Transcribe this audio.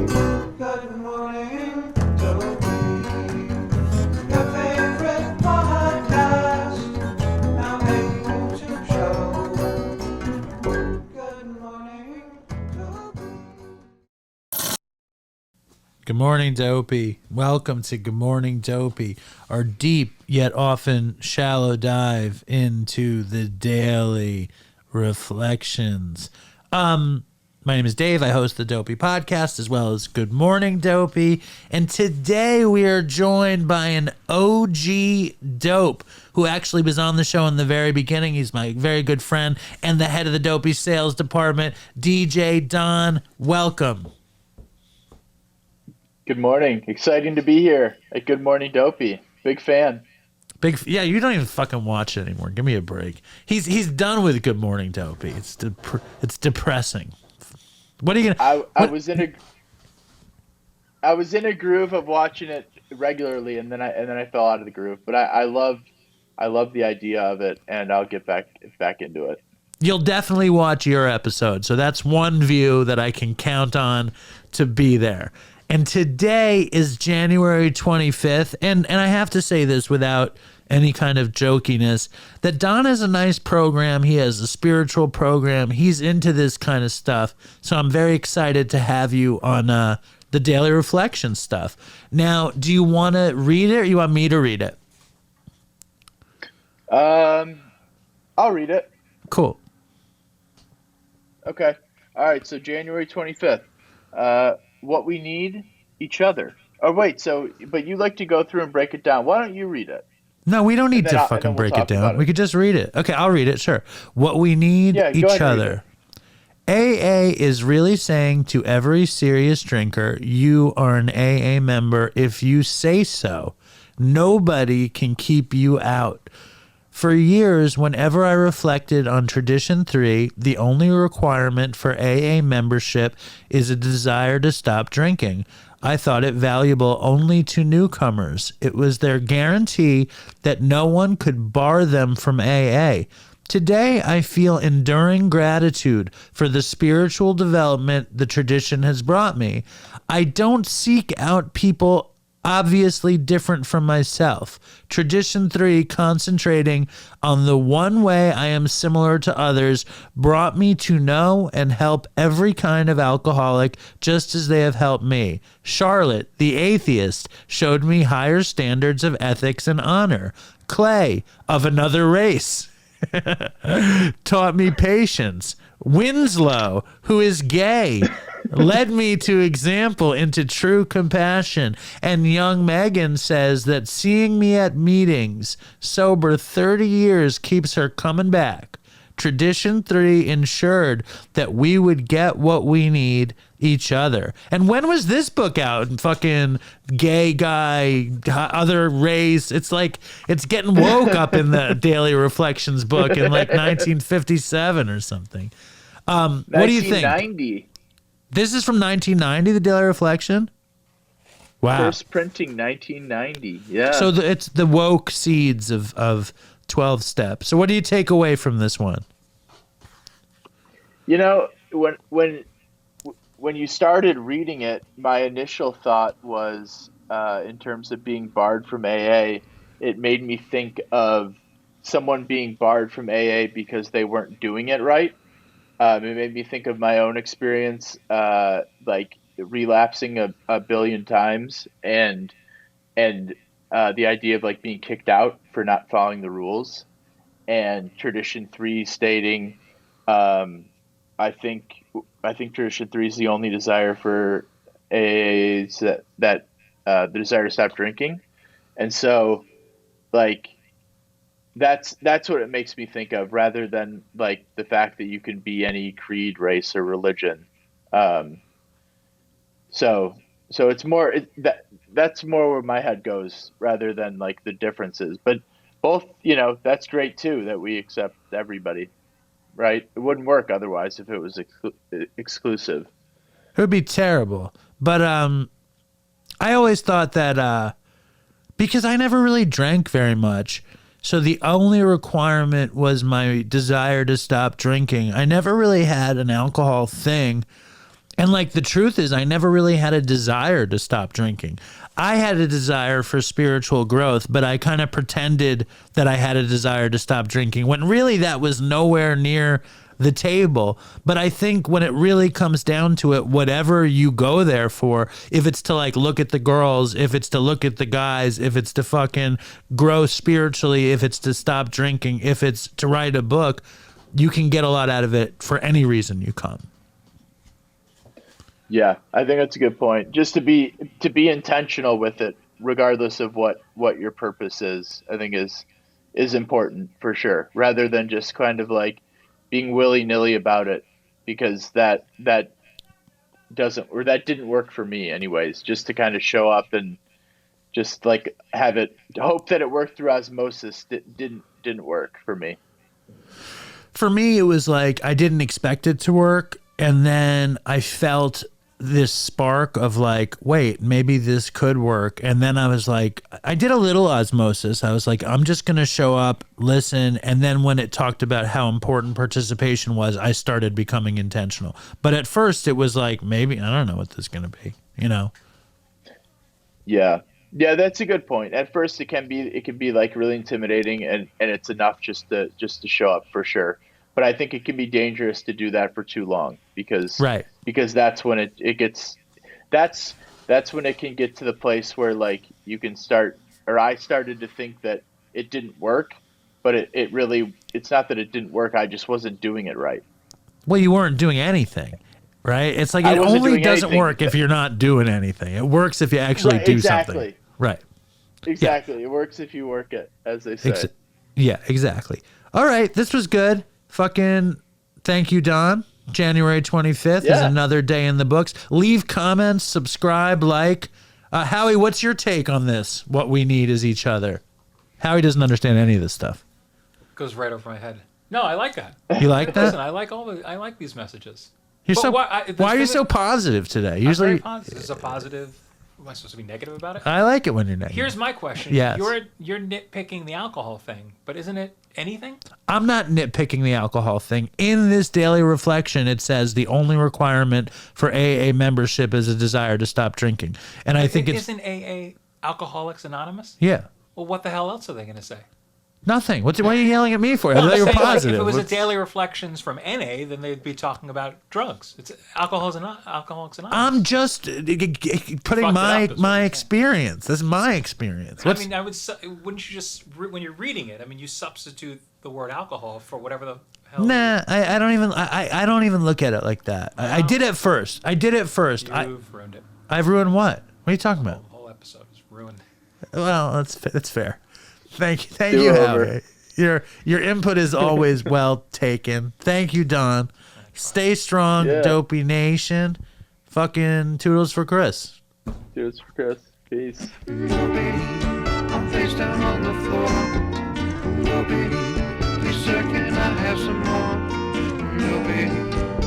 Good morning, Dopey. Your favorite podcast. Now able to show. Good morning, Dopey. Good morning, Dopey. Welcome to Good Morning, Dopey, our deep yet often shallow dive into the daily reflections. My name is Dave. I host the Dopey podcast as well as Good Morning, Dopey. And today we are joined by an OG dope who actually was on the show in the very beginning. He's my very good friend and the head of the Dopey sales department, DJ Don. Welcome. Good morning. Exciting to be here at Good Morning Dopey. Big fan. Yeah, you don't even fucking watch it anymore. Give me a break. He's done with Good Morning Dopey. It's depressing. What are you gonna? I was in a groove of watching it regularly, and then I fell out of the groove. But I love the idea of it, and I'll get back into it. You'll definitely watch your episode, so that's one view that I can count on to be there. And today is January 25th, and I have to say this without any kind of jokiness, that Don has a nice program. He has a spiritual program. He's into this kind of stuff. So I'm very excited to have you on the Daily Reflection stuff. Now, do you want to read it or you want me to read it? I'll read it. Cool. Okay. All right. So January 25th. What we need, each other. Oh, wait. But you like to go through and break it down. Why don't you read it? No, we don't need to fucking break it down. We could just read it. Okay, I'll read it, sure. What we need, each other. AA is really saying to every serious drinker, you are an AA member if you say so. Nobody can keep you out. For years, whenever I reflected on Tradition 3, the only requirement for AA membership is a desire to stop drinking. I thought it valuable only to newcomers. It was their guarantee that no one could bar them from AA. Today, I feel enduring gratitude for the spiritual development the tradition has brought me. I don't seek out people obviously different from myself. Tradition 3, concentrating on the one way I am similar to others, brought me to know and help every kind of alcoholic just as they have helped me. Charlotte, the atheist, showed me higher standards of ethics and honor. Clay, of another race, taught me patience. Winslow, who is gay, led me to example into true compassion. And young Megan says that seeing me at meetings, sober 30 years, keeps her coming back. Tradition 3 ensured that we would get what we need, each other. And when was this book out? Fucking gay guy, other race. It's like, it's getting woke up in the Daily Reflections book in like 1957 or something. What do you think? 1990. This is from 1990, the Daily Reflection? Wow. First printing 1990. Yeah. So it's the woke seeds of 12 steps. So what do you take away from this one? You know, when you started reading it, my initial thought was, in terms of being barred from AA, it made me think of someone being barred from AA because they weren't doing it right. It made me think of my own experience, like relapsing a billion times, and the idea of like being kicked out for not following the rules, and Tradition 3 stating, I think Tradition 3 is the only desire for AAs that the desire to stop drinking, and so like. That's what it makes me think of, rather than like the fact that you can be any creed, race, or religion. So it's more that's more where my head goes, rather than like the differences. But both, that's great too, that we accept everybody, right? It wouldn't work otherwise if it was exclusive. It would be terrible. But I always thought that because I never really drank very much. So the only requirement was my desire to stop drinking. I never really had an alcohol thing. And like the truth is, I never really had a desire to stop drinking. I had a desire for spiritual growth, but I kind of pretended that I had a desire to stop drinking when really that was nowhere near the table. But I think when it really comes down to it, whatever you go there for, if it's to like look at the girls, if it's to look at the guys, if it's to fucking grow spiritually, if it's to stop drinking, if it's to write a book, you can get a lot out of it for any reason you come. Yeah, I think that's a good point. Just to be intentional with it, regardless of what your purpose is, I think is important for sure. Rather than just kind of like being willy-nilly about it, because that didn't work for me anyways. Just to kind of show up and just like have it, hope that it worked through osmosis, didn't work for me. For me, it was like I didn't expect it to work, and then I felt this spark of like, wait, maybe this could work. And then I was like, I did a little osmosis. I was like, I'm just going to show up, listen. And then when it talked about how important participation was, I started becoming intentional. But at first it was like, maybe, I don't know what this is going to be, you know? Yeah. Yeah, that's a good point. At first it can be like really intimidating, and it's enough just to show up for sure. But I think it can be dangerous to do that for too long, because that's when it gets, that's when it can get to the place where like you can start, or I started to think that it didn't work, but it's not that it didn't work. I just wasn't doing it right. Well, you weren't doing anything, right? It's like it only doesn't work if you're not doing anything. It works if you actually do something. Right. Exactly. Yeah. It works if you work it, as they say. Yeah, exactly. All right. This was good. Fucking thank you, Don. January 25th is another day in the books. Leave comments, subscribe, like. Howie, what's your take on this? What we need is each other. Howie doesn't understand any of this stuff. Goes right over my head. No, I like that. You like that? Listen, I like these messages. Why are you so positive today? Usually, I'm very positive. This is a positive. Am I supposed to be negative about it? I like it when you're negative. Here's my question. Yes. You're nitpicking the alcohol thing, but isn't it anything? I'm not nitpicking the alcohol thing. In this daily reflection, it says the only requirement for AA membership is a desire to stop drinking. And I think isn't AA Alcoholics Anonymous? Yeah. Well, what the hell else are they going to say? Nothing. Why are you yelling at me for? I thought you were positive. Like, if it was a daily reflections from NA, then they'd be talking about drugs. It's Alcoholics Anonymous. I'm just putting my experience. This is my experience. I mean, wouldn't you just, when you're reading it, I mean, you substitute the word alcohol for whatever the hell. Nah, I don't even look at it like that. No. I did at first. You've ruined it. I've ruined what? What are you talking about? The whole episode is ruined. Well, that's fair. Thank you, Howie. Your input is always well taken. Thank you, Don. Stay strong, Dopey Nation. Fucking toodles for Chris. Toodles for Chris. Peace. Dopey, I'm face down on the floor. Dopey, please sir, can I have some more? Dopey.